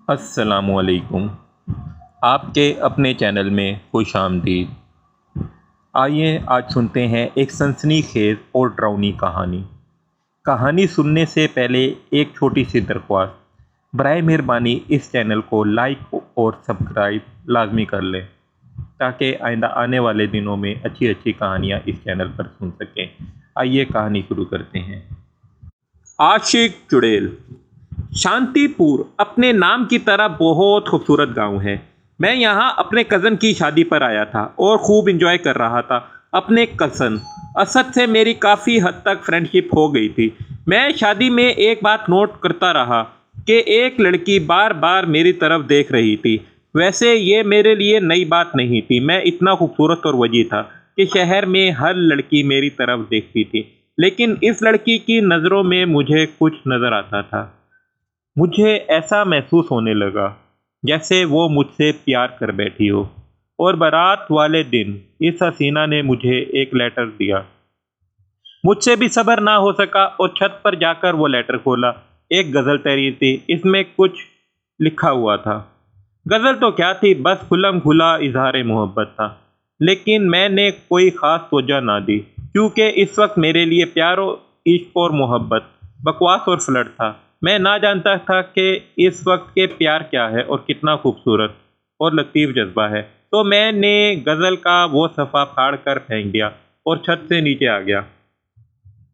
السلام علیکم۔ آپ کے اپنے چینل میں خوش آمدید۔ آئیے آج سنتے ہیں ایک سنسنی خیز اور ڈراؤنی کہانی۔ کہانی سننے سے پہلے ایک چھوٹی سی درخواست، برائے مہربانی اس چینل کو لائک اور سبسکرائب لازمی کر لیں تاکہ آئندہ آنے والے دنوں میں اچھی اچھی کہانیاں اس چینل پر سن سکیں۔ آئیے کہانی شروع کرتے ہیں۔ عاشق چڑیل۔ شانتی پور اپنے نام کی طرح بہت خوبصورت گاؤں ہے۔ میں یہاں اپنے کزن کی شادی پر آیا تھا اور خوب انجوائے کر رہا تھا۔ اپنے کزن اسد سے میری کافی حد تک فرینڈ شپ ہو گئی تھی۔ میں شادی میں ایک بات نوٹ کرتا رہا کہ ایک لڑکی بار بار میری طرف دیکھ رہی تھی۔ ویسے یہ میرے لیے نئی بات نہیں تھی، میں اتنا خوبصورت اور وجیح تھا کہ شہر میں ہر لڑکی میری طرف دیکھتی تھی، لیکن اس لڑکی کی نظروں میں مجھے کچھ نظر آتا تھا۔ مجھے ایسا محسوس ہونے لگا جیسے وہ مجھ سے پیار کر بیٹھی ہو۔ اور بارات والے دن اس حسینہ نے مجھے ایک لیٹر دیا۔ مجھ سے بھی صبر نہ ہو سکا اور چھت پر جا کر وہ لیٹر کھولا۔ ایک غزل تحریر تھی، اس میں کچھ لکھا ہوا تھا۔ غزل تو کیا تھی، بس کھلم کھلا اظہار محبت تھا، لیکن میں نے کوئی خاص توجہ نہ دی کیونکہ اس وقت میرے لیے پیار و عشق اور محبت بکواس اور فلرٹ تھا۔ میں نہ جانتا تھا کہ اس وقت کے پیار کیا ہے اور کتنا خوبصورت اور لطیف جذبہ ہے، تو میں نے غزل کا وہ صفحہ پھاڑ کر پھینک دیا اور چھت سے نیچے آ گیا۔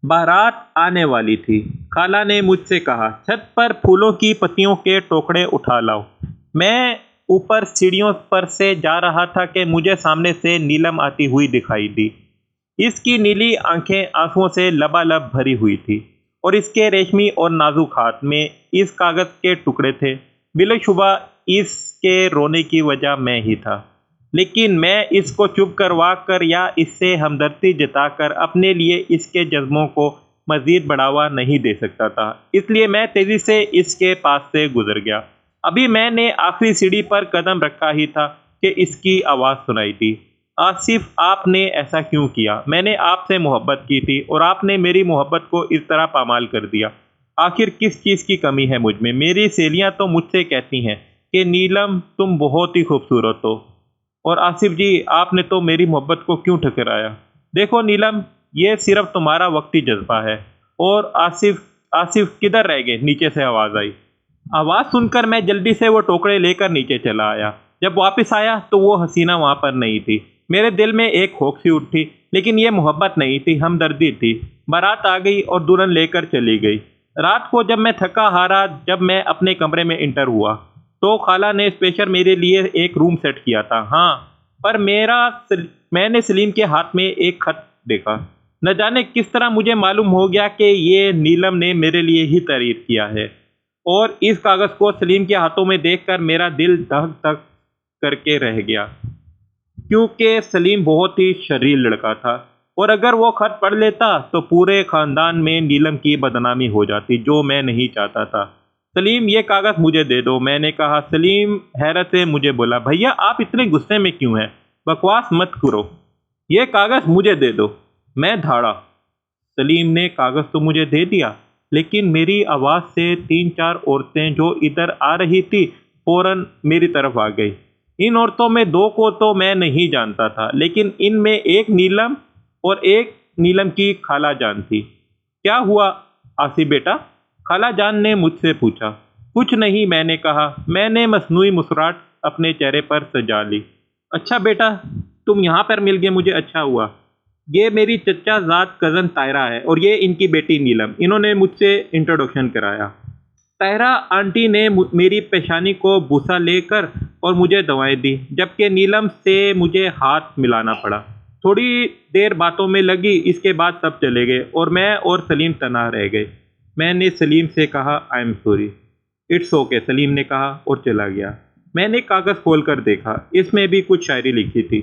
بارات آنے والی تھی۔ خالہ نے مجھ سے کہا، چھت پر پھولوں کی پتیوں کے ٹوکرے اٹھا لاؤ۔ میں اوپر سیڑھیوں پر سے جا رہا تھا کہ مجھے سامنے سے نیلم آتی ہوئی دکھائی دی۔ اس کی نیلی آنکھیں آنسوؤں سے لبالب بھری ہوئی تھی اور اس کے ریشمی اور نازک ہاتھ میں اس کاغذ کے ٹکڑے تھے۔ بلا شبہ اس کے رونے کی وجہ میں ہی تھا، لیکن میں اس کو چپ کروا کر یا اس سے ہمدردی جتا کر اپنے لیے اس کے جذبوں کو مزید بڑھاوا نہیں دے سکتا تھا، اس لیے میں تیزی سے اس کے پاس سے گزر گیا۔ ابھی میں نے آخری سیڑھی پر قدم رکھا ہی تھا کہ اس کی آواز سنائی دی، آصف آپ نے ایسا کیوں کیا؟ میں نے آپ سے محبت کی تھی اور آپ نے میری محبت کو اس طرح پامال کر دیا۔ آخر کس چیز کی کمی ہے مجھ میں؟ میری سہیلیاں تو مجھ سے کہتی ہیں کہ نیلم تم بہت ہی خوبصورت ہو، اور آصف جی آپ نے تو میری محبت کو کیوں ٹھکرایا؟ دیکھو نیلم، یہ صرف تمہارا وقتی جذبہ ہے۔ اور آصف کدھر رہ گئے؟ نیچے سے آواز آئی۔ آواز سن کر میں جلدی سے وہ ٹوکرے لے کر نیچے چلا آیا۔ جب واپس آیا تو وہ حسینہ وہاں پر نہیں تھی۔ میرے دل میں ایک ہوک سی اٹھی، لیکن یہ محبت نہیں تھی، ہمدردی تھی۔ بارات آ گئی اور دلہن لے کر چلی گئی۔ رات کو جب میں تھکا ہارا جب میں اپنے کمرے میں انٹر ہوا تو خالہ نے اسپیشل میرے لیے ایک روم سیٹ کیا تھا۔ ہاں، پر میں نے سلیم کے ہاتھ میں ایک خط دیکھا۔ نہ جانے کس طرح مجھے معلوم ہو گیا کہ یہ نیلم نے میرے لیے ہی تحریر کیا ہے، اور اس کاغذ کو سلیم کے ہاتھوں میں دیکھ کر میرا دل دھک دھک کر کے رہ گیا، کیونکہ سلیم بہت ہی شریر لڑکا تھا، اور اگر وہ خط پڑھ لیتا تو پورے خاندان میں نیلم کی بدنامی ہو جاتی، جو میں نہیں چاہتا تھا۔ سلیم یہ کاغذ مجھے دے دو، میں نے کہا۔ سلیم حیرت سے مجھے بولا، بھیا آپ اتنے غصے میں کیوں ہیں؟ بکواس مت کرو، یہ کاغذ مجھے دے دو۔ میں دھاڑا۔ سلیم نے کاغذ تو مجھے دے دیا، لیکن میری آواز سے 3-4 عورتیں جو ادھر آ رہی تھی فوراً میری طرف آ گئی۔ ان عورتوں میں 2 کو تو میں نہیں جانتا تھا، لیکن ان میں ایک نیلم اور ایک نیلم کی خالہ جان تھی۔ کیا ہوا آصف بیٹا؟ خالہ جان نے مجھ سے پوچھا۔ کچھ نہیں، میں نے کہا۔ میں نے مصنوعی مسکراہٹ اپنے چہرے پر سجا لی۔ اچھا بیٹا، تم یہاں پر مل گئے، مجھے اچھا ہوا۔ یہ میری چچا زاد کزن طاہرہ ہے اور یہ ان کی بیٹی نیلم۔ انہوں نے مجھ سے انٹروڈکشن کرایا۔ طاہرہ آنٹی نے میری پیشانی کو بوسہ لے کر اور مجھے دوائیں دی، جبکہ نیلم سے مجھے ہاتھ ملانا پڑا۔ تھوڑی دیر باتوں میں لگی، اس کے بعد سب چلے گئے اور میں اور سلیم تنہا رہ گئے۔ میں نے سلیم سے کہا، I am sorry. It's okay, Salim نے کہا اور چلا گیا۔ میں نے کاغذ کھول کر دیکھا، اس میں بھی کچھ شاعری لکھی تھی۔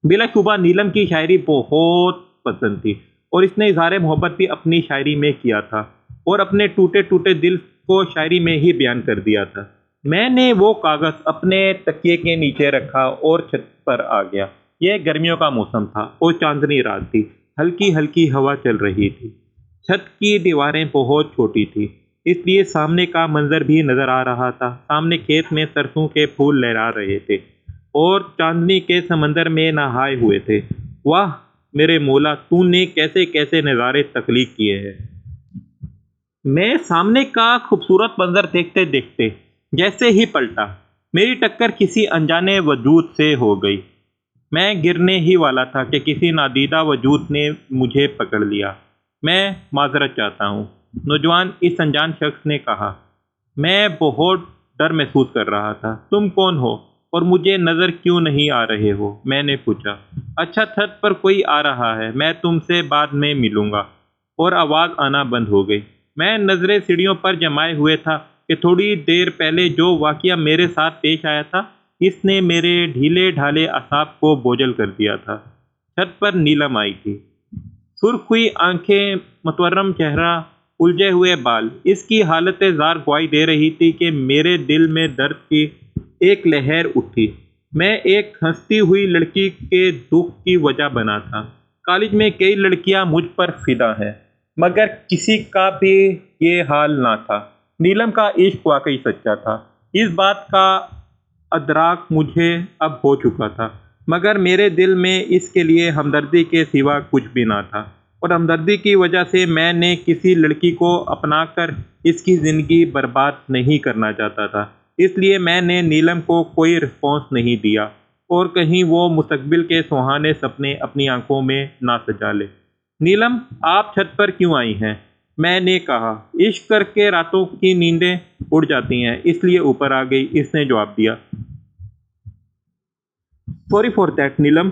بلا شبہ نیلم کی شاعری بہت پسند تھی اور اس نے اظہار محبت بھی اپنی شاعری میں کیا تھا اور اپنے ٹوٹے ٹوٹے دل کو شاعری میں ہی بیان کر دیا تھا۔ میں نے وہ کاغذ اپنے تکیے کے نیچے رکھا اور چھت پر آ گیا۔ یہ گرمیوں کا موسم تھا اور چاندنی رات تھی، ہلکی ہلکی ہوا چل رہی تھی۔ چھت کی دیواریں بہت چھوٹی تھی اس لیے سامنے کا منظر بھی نظر آ رہا تھا۔ سامنے کھیت میں سرسوں کے پھول لہرا رہے تھے اور چاندنی کے سمندر میں نہائے ہوئے تھے۔ واہ میرے مولا، تو نے کیسے کیسے نظارے تخلیق کیے ہیں۔ میں سامنے کا خوبصورت منظر دیکھتے دیکھتے جیسے ہی پلٹا، میری ٹکر کسی انجانے وجود سے ہو گئی۔ میں گرنے ہی والا تھا کہ کسی نادیدہ وجود نے مجھے پکڑ لیا۔ میں معذرت چاہتا ہوں، نوجوان اس انجان شخص نے کہا۔ میں بہت ڈر محسوس کر رہا تھا۔ تم کون ہو اور مجھے نظر کیوں نہیں آ رہے ہو؟ میں نے پوچھا۔ اچھا چھت پر کوئی آ رہا ہے، میں تم سے بعد میں ملوں گا۔ اور آواز آنا بند ہو گئی۔ میں نظریں سیڑھیوں پر جمائے ہوئے تھا کہ تھوڑی دیر پہلے جو واقعہ میرے ساتھ پیش آیا تھا اس نے میرے ڈھیلے ڈھالے اعصاب کو بوجھل کر دیا تھا۔ چھت پر نیلم آئی تھی، سرخ ہوئی آنکھیں، متورم چہرہ، الجھے ہوئے بال۔ اس کی حالت زار گواہی دے رہی تھی کہ میرے دل میں درد کی ایک لہر اٹھی۔ میں ایک ہنستی ہوئی لڑکی کے دکھ کی وجہ بنا تھا۔ کالج میں کئی لڑکیاں مجھ پر فدا ہیں، مگر کسی کا بھی یہ حال نہ تھا۔ نیلم کا عشق واقعی سچا تھا، اس بات کا ادراک مجھے اب ہو چکا تھا، مگر میرے دل میں اس کے لیے ہمدردی کے سوا کچھ بھی نہ تھا، اور ہمدردی کی وجہ سے میں نے کسی لڑکی کو اپنا کر اس کی زندگی برباد نہیں کرنا چاہتا تھا۔ اس لیے میں نے نیلم کو کوئی رسپانس نہیں دیا، اور کہیں وہ مستقبل کے سہانے سپنے اپنی آنکھوں میں نہ سجا لے۔ نیلم، آپ چھت پر کیوں آئی ہیں؟ میں نے کہا۔ عشق کر کے راتوں کی نیندیں اڑ جاتی ہیں، اس لیے اوپر آ گئی، اس نے جواب دیا۔ Sorry for that Neelam,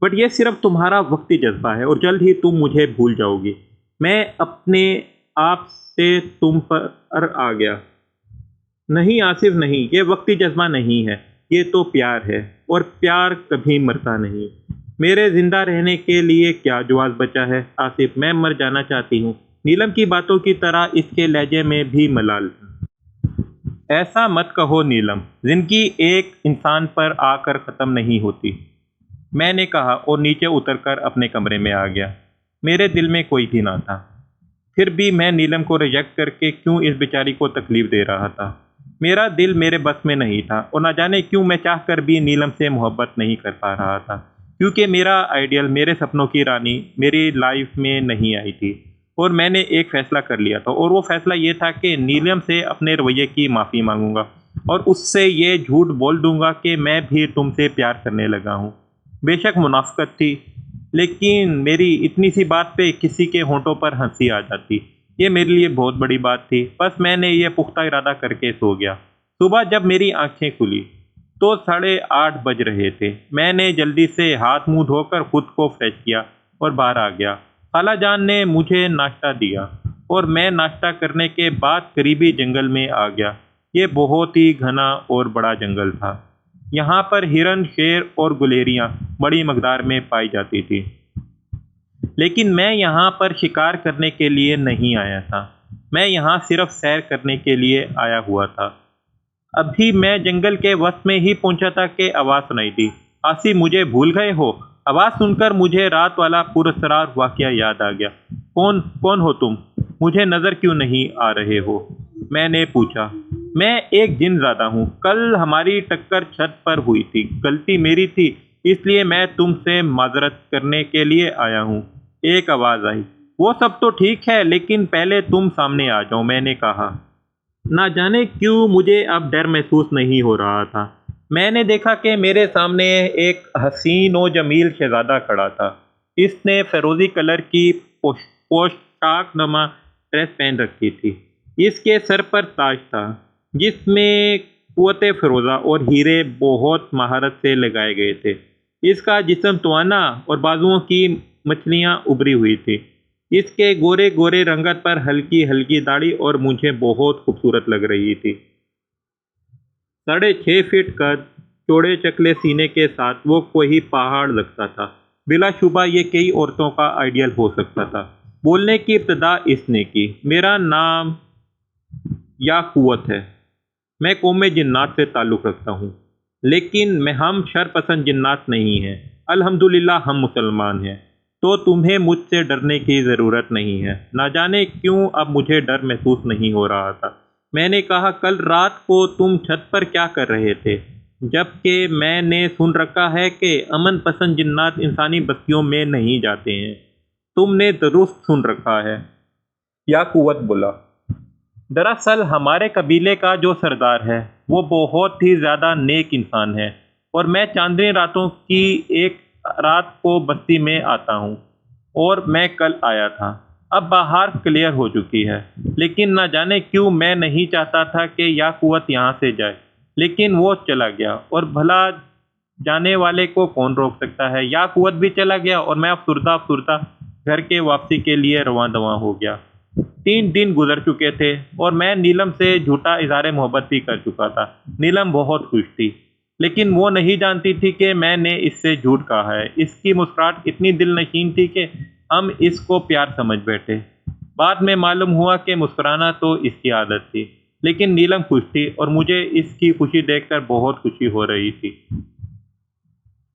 but یہ صرف تمہارا وقتی جذبہ ہے اور جلد ہی تم مجھے بھول جاؤ گی۔ میں اپنے آپ سے تم پر آ گیا۔ نہیں آصف نہیں، یہ وقتی جذبہ نہیں ہے، یہ تو پیار ہے، اور پیار کبھی مرتا نہیں۔ میرے زندہ رہنے کے لیے کیا جواز بچا ہے آصف؟ میں مر جانا چاہتی ہوں۔ نیلم کی باتوں کی طرح اس کے لہجے میں بھی ملال تھا۔ ایسا مت کہو نیلم، زندگی ایک انسان پر آ کر ختم نہیں ہوتی، میں نے کہا، اور نیچے اتر کر اپنے کمرے میں آ گیا۔ میرے دل میں کوئی بھی نہ تھا، پھر بھی میں نیلم کو ریجیکٹ کر کے کیوں اس بیچاری کو تکلیف دے رہا تھا؟ میرا دل میرے بس میں نہیں تھا، اور نہ جانے کیوں میں چاہ کر بھی نیلم سے محبت نہیں کر پا رہا تھا، کیونکہ میرا آئیڈیل، میرے سپنوں کی رانی میری لائف میں نہیں آئی تھی، اور میں نے ایک فیصلہ کر لیا تھا، اور وہ فیصلہ یہ تھا کہ نیلم سے اپنے رویے کی معافی مانگوں گا، اور اس سے یہ جھوٹ بول دوں گا کہ میں بھی تم سے پیار کرنے لگا ہوں۔ بے شک منافقت تھی، لیکن میری اتنی سی بات پہ کسی کے ہونٹوں پر ہنسی آ جاتی، یہ میرے لیے بہت بڑی بات تھی۔ بس میں نے یہ پختہ ارادہ کر کے سو گیا۔ صبح جب میری آنکھیں کھلی تو 8:30 بج رہے تھے۔ میں نے جلدی سے ہاتھ منہ دھو کر خود کو فریش کیا اور باہر آ گیا۔ خالہ جان نے مجھے ناشتہ دیا، اور میں ناشتہ کرنے کے بعد قریبی جنگل میں آ گیا۔ یہ بہت ہی گھنا اور بڑا جنگل تھا۔ یہاں پر ہرن، شیر اور گلیریاں بڑی مقدار میں پائی جاتی تھی، لیکن میں یہاں پر شکار کرنے کے لیے نہیں آیا تھا، میں یہاں صرف سیر کرنے کے لیے آیا ہوا تھا۔ ابھی میں جنگل کے وسط میں ہی پہنچا تھا کہ آواز سنائی دی۔ آصف، مجھے بھول گئے ہو؟ آواز سن کر مجھے رات والا پراسرار واقعہ یاد آ گیا۔ کون ہو تم؟ مجھے نظر کیوں نہیں آ رہے ہو؟ میں نے پوچھا۔ میں ایک جن زادہ ہوں، کل ہماری ٹکر چھت پر ہوئی تھی، غلطی میری تھی، اس لیے میں تم سے معذرت کرنے کے لیے آیا ہوں۔ ایک آواز آئی۔ وہ سب تو ٹھیک ہے، لیکن پہلے تم سامنے آ جاؤ، میں نے کہا۔ نہ جانے کیوں مجھے اب ڈر محسوس نہیں ہو رہا تھا۔ میں نے دیکھا کہ میرے سامنے ایک حسین و جمیل شہزادہ کھڑا تھا۔ اس نے فیروزی کلر کی پوشاک نما ڈریس پہن رکھی تھی۔ اس کے سر پر تاج تھا، جس میں قوت فروزہ اور ہیرے بہت مہارت سے لگائے گئے تھے۔ اس کا جسم توانا اور بازوؤں کی مچھلیاں ابری ہوئی تھی۔ اس کے گورے گورے رنگت پر ہلکی ہلکی داڑھی اور مجھے بہت خوبصورت لگ رہی تھی۔ 6.5 فٹ قد، چوڑے چکلے سینے کے ساتھ وہ کوئی پہاڑ لگتا تھا۔ بلا شبہ یہ کئی عورتوں کا آئیڈیل ہو سکتا تھا۔ بولنے کی ابتدا اس نے کی۔ میرا نام یا قوت ہے۔ میں قوم جنات سے تعلق رکھتا ہوں، لیکن ہم شر پسند جنات نہیں ہیں۔ الحمدللہ ہم مسلمان ہیں۔ تو تمہیں مجھ سے ڈرنے کی ضرورت نہیں ہے۔ نہ جانے کیوں اب مجھے ڈر محسوس نہیں ہو رہا تھا۔ میں نے کہا، کل رات کو تم چھت پر کیا کر رہے تھے؟ جبکہ میں نے سن رکھا ہے کہ امن پسند جنات انسانی بستیوں میں نہیں جاتے ہیں۔ تم نے درست سن رکھا ہے، یا قوت بولا۔ دراصل ہمارے قبیلے کا جو سردار ہے وہ بہت ہی زیادہ نیک انسان ہے، اور میں چاندنی راتوں کی ایک رات کو بستی میں آتا ہوں، اور میں کل آیا تھا۔ اب باہر کلیئر ہو چکی ہے، لیکن نہ جانے کیوں میں نہیں چاہتا تھا کہ یا قوت یہاں سے جائے، لیکن وہ چلا گیا، اور بھلا جانے والے کو کون روک سکتا ہے؟ یا قوت بھی چلا گیا اور میں افسردہ گھر کے واپسی کے لیے رواں دواں ہو گیا۔ 3 دن گزر چکے تھے اور میں نیلم سے جھوٹا اظہار محبت بھی کر چکا تھا۔ نیلم بہت خوش تھی، لیکن وہ نہیں جانتی تھی کہ میں نے اس سے جھوٹ کہا ہے۔ اس کی مسکراہٹ اتنی دل نشین تھی کہ ہم اس کو پیار سمجھ بیٹھے۔ بعد میں معلوم ہوا کہ مسکرانا تو اس کی عادت تھی، لیکن نیلم خوش تھی اور مجھے اس کی خوشی دیکھ کر بہت خوشی ہو رہی تھی۔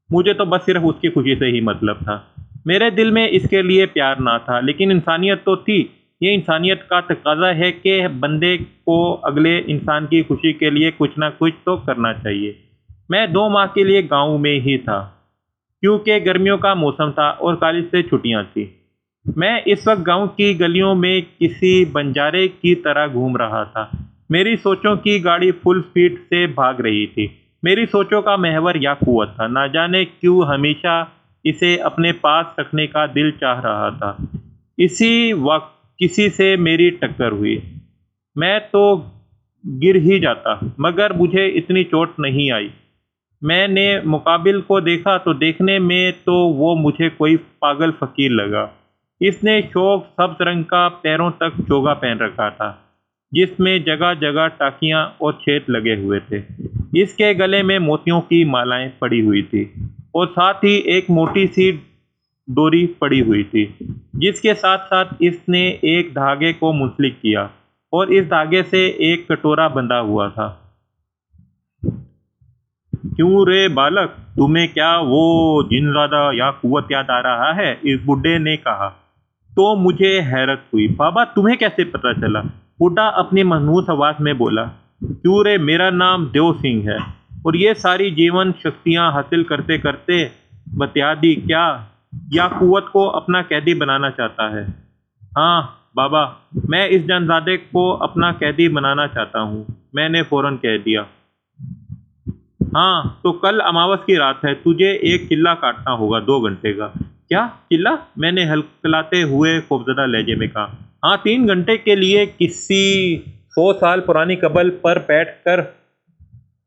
مجھے تو بس صرف اس کی خوشی سے ہی مطلب تھا۔ میرے دل میں اس کے لیے پیار نہ تھا، لیکن انسانیت تو تھی۔ یہ انسانیت کا تقاضا ہے کہ بندے کو اگلے انسان کی خوشی کے لیے کچھ نہ کچھ تو کرنا چاہیے۔ میں 2 ماہ کے لیے گاؤں میں ہی تھا، کیونکہ گرمیوں کا موسم تھا اور کالج سے چھٹیاں تھیں۔ میں اس وقت گاؤں کی گلیوں میں کسی بنجارے کی طرح گھوم رہا تھا۔ میری سوچوں کی گاڑی فل سپیڈ سے بھاگ رہی تھی۔ میری سوچوں کا محور یا قوت تھا۔ نہ جانے کیوں ہمیشہ اسے اپنے پاس رکھنے کا دل چاہ رہا تھا۔ اسی وقت کسی سے میری ٹکر ہوئی۔ میں تو گر ہی جاتا، مگر مجھے اتنی چوٹ نہیں آئی۔ میں نے مقابل کو دیکھا تو دیکھنے میں تو وہ مجھے کوئی پاگل فقیر لگا۔ اس نے شوخ سبز رنگ کا پیروں تک چوگا پہن رکھا تھا، جس میں جگہ جگہ ٹاکیاں اور چھید لگے ہوئے تھے۔ اس کے گلے میں موتیوں کی مالائیں پڑی ہوئی تھی، اور ساتھ ہی ایک موٹی سی ڈوری پڑی ہوئی تھی، جس کے ساتھ ساتھ اس نے ایک دھاگے کو منسلک کیا، اور اس دھاگے سے ایک کٹورا بندھا ہوا تھا۔ کیوں رے بالک، تمہیں کیا وہ جنزادہ یا قوت یاد آ رہا ہے؟ اس بڈھے نے کہا۔ تو مجھے حیرت ہوئی۔ بابا، تمہیں کیسے پتہ چلا؟ بڈھا اپنی منحوس آواز میں بولا۔ کیوں رے، میرا نام دیو سنگھ ہے، اور یہ ساری جیون شکتیاں حاصل کرتے کرتے بتیادی کیا یا قوت کو اپنا قیدی بنانا چاہتا ہے؟ ہاں بابا، میں اس جنزادے کو اپنا قیدی بنانا چاہتا ہوں، میں نے فوراً کہہ دیا۔ ہاں، تو کل اماوس کی رات ہے، تجھے ایک چلہ کاٹنا ہوگا 2 گھنٹے کا۔ کیا چلہ؟ میں نے ہلکلاتے ہوئے خوفزدہ لہجے میں کہا۔ ہاں، 3 گھنٹے کے لیے کسی 100 سال پرانی قبر پر بیٹھ کر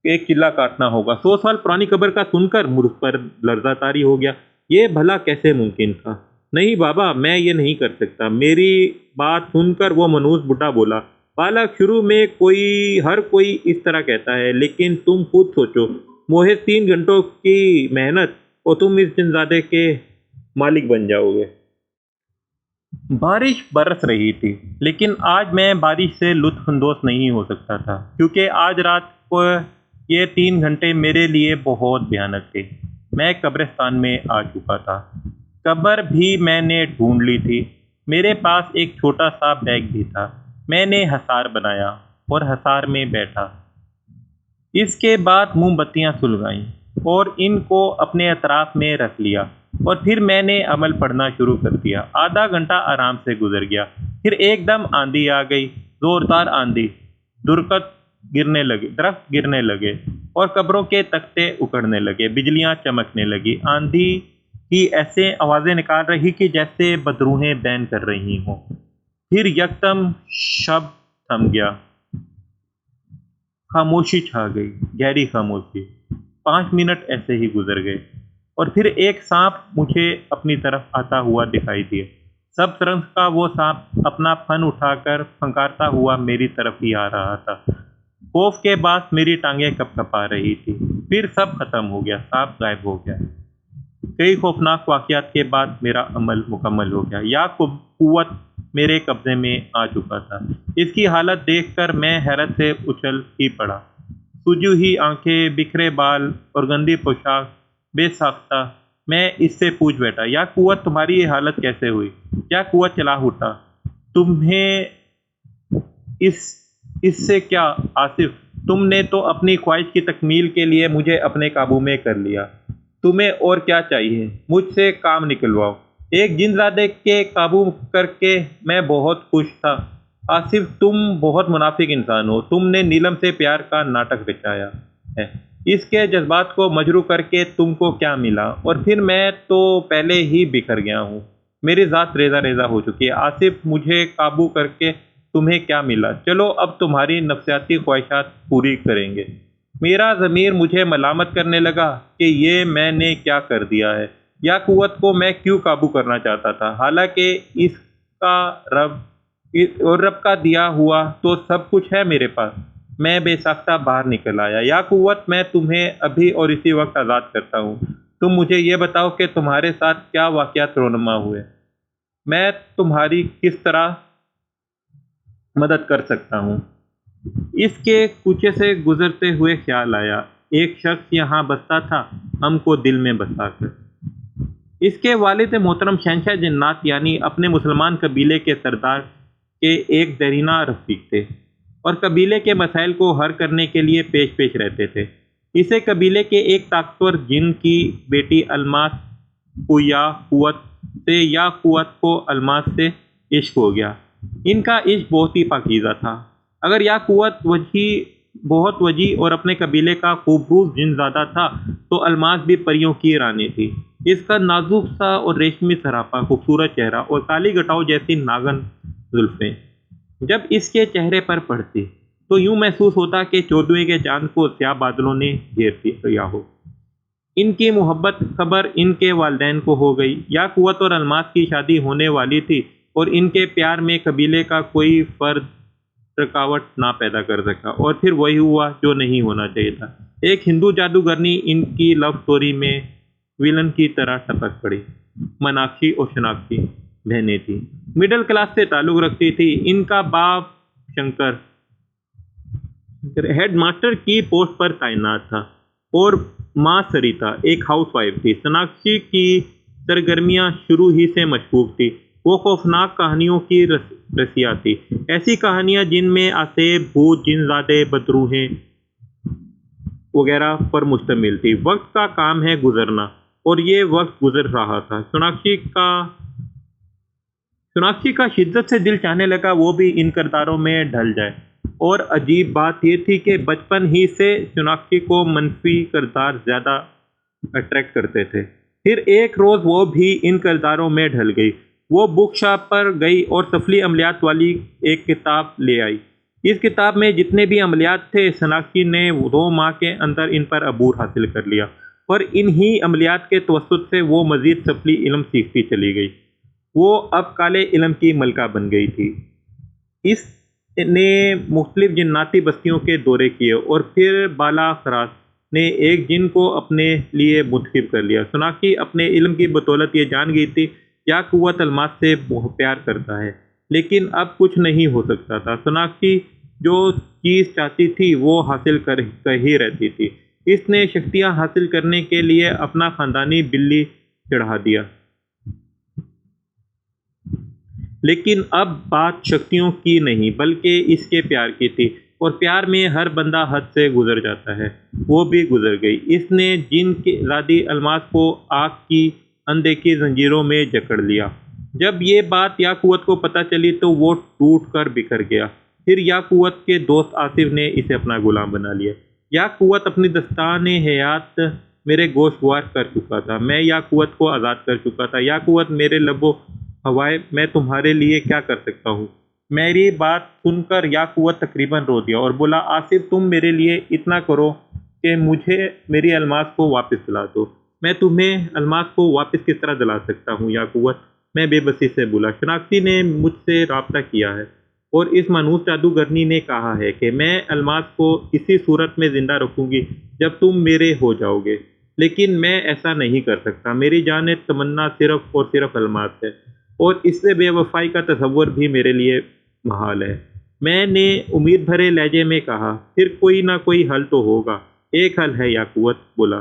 ایک چلہ کاٹنا ہوگا۔ 100 سال پرانی قبر کا سن کر مجھ پر لرزہ طاری ہو گیا۔ یہ بھلا کیسے ممکن تھا؟ نہیں بابا، میں یہ نہیں کر سکتا۔ میری بات سن کر وہ منحوس بڈھا بولا۔ بالک، شروع میں ہر کوئی اس طرح کہتا ہے، لیکن تم خود سوچو، محض 3 گھنٹوں کی محنت اور تم اس جنزادے کے مالک بن جاؤ گے۔ بارش برس رہی تھی، لیکن آج میں بارش سے لطف اندوز نہیں ہو سکتا تھا، کیونکہ آج رات کو یہ 3 گھنٹے میرے لیے بہت بھیانک تھے۔ میں قبرستان میں آ چکا تھا۔ قبر بھی میں نے ڈھونڈ لی تھی۔ میرے پاس ایک چھوٹا سا بیگ بھی تھا۔ میں نے حصار بنایا اور حصار میں بیٹھا۔ اس کے بعد موم بتیاں سلگائیں اور ان کو اپنے اطراف میں رکھ لیا، اور پھر میں نے عمل پڑھنا شروع کر دیا۔ آدھا گھنٹہ آرام سے گزر گیا، پھر ایک دم آندھی آ گئی، زوردار آندھی۔ درخت گرنے لگے اور قبروں کے تختے اکھڑنے لگے، بجلیاں چمکنے لگی۔ آندھی ہی ایسے آوازیں نکال رہی کہ جیسے بدروحیں بین کر رہی ہوں۔ پھر یکدم شب تھم گیا، خاموشی چھا گئی، گہری خاموشی۔ 5 منٹ ایسے ہی گزر گئے، اور پھر ایک سانپ مجھے اپنی طرف آتا ہوا دکھائی دیا۔ سبز رنگ کا وہ سانپ اپنا پھن اٹھا کر پھنکارتا ہوا میری طرف ہی آ رہا تھا۔ خوف کے باعث میری ٹانگیں کپ کپا رہی تھی۔ پھر سب ختم ہو گیا، سانپ غائب ہو گیا۔ کئی خوفناک واقعات کے بعد میرا عمل مکمل ہو گیا۔ یا قوت میرے قبضے میں آ چکا تھا۔ اس کی حالت دیکھ کر میں حیرت سے اچھل ہی پڑا۔ سجی ہوئی آنکھیں، بکھرے بال اور گندی پوشاک، بے ساختہ میں اس سے پوچھ بیٹھا، یا قوت تمہاری یہ حالت کیسے ہوئی؟ کیا قوت چلا اٹھا؟ تمہیں اس اس سے کیا آصف؟ تم نے تو اپنی خواہش کی تکمیل کے لیے مجھے اپنے قابو میں کر لیا۔ تمہیں اور کیا چاہیے؟ مجھ سے کام نکلواؤ۔ ایک جن زادے کے قابو کر کے میں بہت خوش تھا۔ آصف، تم بہت منافق انسان ہو۔ تم نے نیلم سے پیار کا ناٹک رچایا ہے۔ اس کے جذبات کو مجروح کر کے تم کو کیا ملا؟ اور پھر میں تو پہلے ہی بکھر گیا ہوں۔ میری ذات ریزہ ریزہ ہو چکی ہے۔ آصف، مجھے قابو کر کے تمہیں کیا ملا؟ چلو اب تمہاری نفسیاتی خواہشات پوری کریں گے۔ میرا ضمیر مجھے ملامت کرنے لگا کہ یہ میں نے کیا کر دیا ہے۔ یا قوت کو میں کیوں قابو کرنا چاہتا تھا، حالانکہ اس کا رب کا دیا ہوا تو سب کچھ ہے میرے پاس۔ میں بے ساختہ باہر نکل آیا۔ یا قوت، میں تمہیں ابھی اور اسی وقت آزاد کرتا ہوں۔ تم مجھے یہ بتاؤ کہ تمہارے ساتھ کیا واقعات رونما ہوئے۔ میں تمہاری کس طرح مدد کر سکتا ہوں؟ اس کے کوچے سے گزرتے ہوئے خیال آیا، ایک شخص یہاں بستا تھا، ہم کو دل میں بسا کر۔ اس کے والد محترم شہنشاہ جنات یعنی اپنے مسلمان قبیلے کے سردار کے ایک دیرینہ رفیق تھے، اور قبیلے کے مسائل کو حل کرنے کے لیے پیش پیش رہتے تھے۔ اسے قبیلے کے ایک طاقتور جن کی بیٹی الماس کو یا قوت کو الماس سے عشق ہو گیا۔ ان کا عشق بہت ہی پاکیزہ تھا۔ اگر یا قوت بہت وجیح اور اپنے قبیلے کا خوبروز جن زادہ تھا، تو الماس بھی پریوں کی رانی تھی۔ اس کا نازک سا اور ریشمی سراپا خوبصورت چہرہ اور کالی گٹاؤ جیسی ناگن زلفیں جب اس کے چہرے پر پڑتی تو یوں محسوس ہوتا کہ 14ویں کے چاند کو سیاہ بادلوں نے گھیر لیا ہو۔ ان کی محبت خبر ان کے والدین کو ہو گئی۔ یا قوت اور الماس کی شادی ہونے والی تھی، اور ان کے پیار میں قبیلے کا کوئی فرد رکاوٹ نہ پیدا کر سکا، اور پھر وہی ہوا جو نہیں ہونا چاہیے تھا۔ ایک ہندو جادوگرنی ان کی لو سٹوری میں ویلن کی طرح ٹپک پڑی۔ مناکشی اور شناکشی بہنیں تھیں، مڈل کلاس سے تعلق رکھتی تھی۔ ان کا باپ شنکر ہیڈ ماسٹر کی پوسٹ پر تعینات تھا، اور ماں سریتا ایک ہاؤس وائف تھی۔ سناکشی کی سرگرمیاں شروع ہی سے مشکوک تھی۔ وہ خوفناک کہانیوں کی رسیا تھی، ایسی کہانیاں جن میں آسیب، بھوت، جن زادے، بدروحیں وغیرہ پر مشتمل تھی۔ وقت کا کام ہے گزرنا، اور یہ وقت گزر رہا تھا۔ سناکشی کا شدت سے دل چاہنے لگا وہ بھی ان کرداروں میں ڈھل جائے، اور عجیب بات یہ تھی کہ بچپن ہی سے سناکشی کو منفی کردار زیادہ اٹریکٹ کرتے تھے۔ پھر ایک روز وہ بھی ان کرداروں میں ڈھل گئی۔ وہ بک شاپ پر گئی اور سفلی عملیات والی ایک کتاب لے آئی۔ اس کتاب میں جتنے بھی عملیات تھے، سناکشی نے 2 ماہ کے اندر ان پر عبور حاصل کر لیا، اور انہی عملیات کے توسط سے وہ مزید سفلی علم سیکھتی چلی گئی۔ وہ اب کالے علم کی ملکہ بن گئی تھی۔ اس نے مختلف جناتی بستیوں کے دورے کیے، اور پھر بالاخراس نے ایک جن کو اپنے لیے منتخب کر لیا۔ سناکشی اپنے علم کی بدولت یہ جان گئی تھی، یا قوت الماس سے پیار کرتا ہے، لیکن اب کچھ نہیں ہو سکتا تھا۔ سناکشی جو چیز چاہتی تھی وہ حاصل کر ہی رہتی تھی۔ اس نے شکتیاں حاصل کرنے کے لیے اپنا خاندانی بلی چڑھا دیا، لیکن اب بات شکتیوں کی نہیں بلکہ اس کے پیار کی تھی، اور پیار میں ہر بندہ حد سے گزر جاتا ہے۔ وہ بھی گزر گئی۔ اس نے جن کی زادی الماس کو آگ کی اندیکھی زنجیروں میں جکڑ لیا۔ جب یہ بات یا قوت کو پتہ چلی تو وہ ٹوٹ کر بکھر گیا۔ پھر یا قوت کے دوست آصف نے اسے اپنا غلام بنا لیا۔ یا قوت اپنی دستان حیات میرے گوشوار کر چکا تھا۔ میں یا قوت کو آزاد کر چکا تھا۔ یا قوت میرے لب و ہوائے، میں تمہارے لیے کیا کر سکتا ہوں؟ میری بات سن کر یا قوت تقریباً رو دیا اور بولا، آصف، تم میرے لیے اتنا کرو کہ مجھے میری الماس کو واپس دلا دو۔ میں تمہیں الماس کو واپس کس طرح دلا سکتا ہوں یا قوت؟ میں بے بسی سے بولا۔ شناکشی نے مجھ سے رابطہ کیا ہے، اور اس منحوس جادوگرنی نے کہا ہے کہ میں الماس کو اسی صورت میں زندہ رکھوں گی جب تم میرے ہو جاؤ گے، لیکن میں ایسا نہیں کر سکتا۔ میری جان تمنا صرف اور صرف الماس ہے، اور اس سے بے وفائی کا تصور بھی میرے لیے محال ہے۔ میں نے امید بھرے لہجے میں کہا، پھر کوئی نہ کوئی حل تو ہوگا۔ ایک حل ہے، یا قوت بولا۔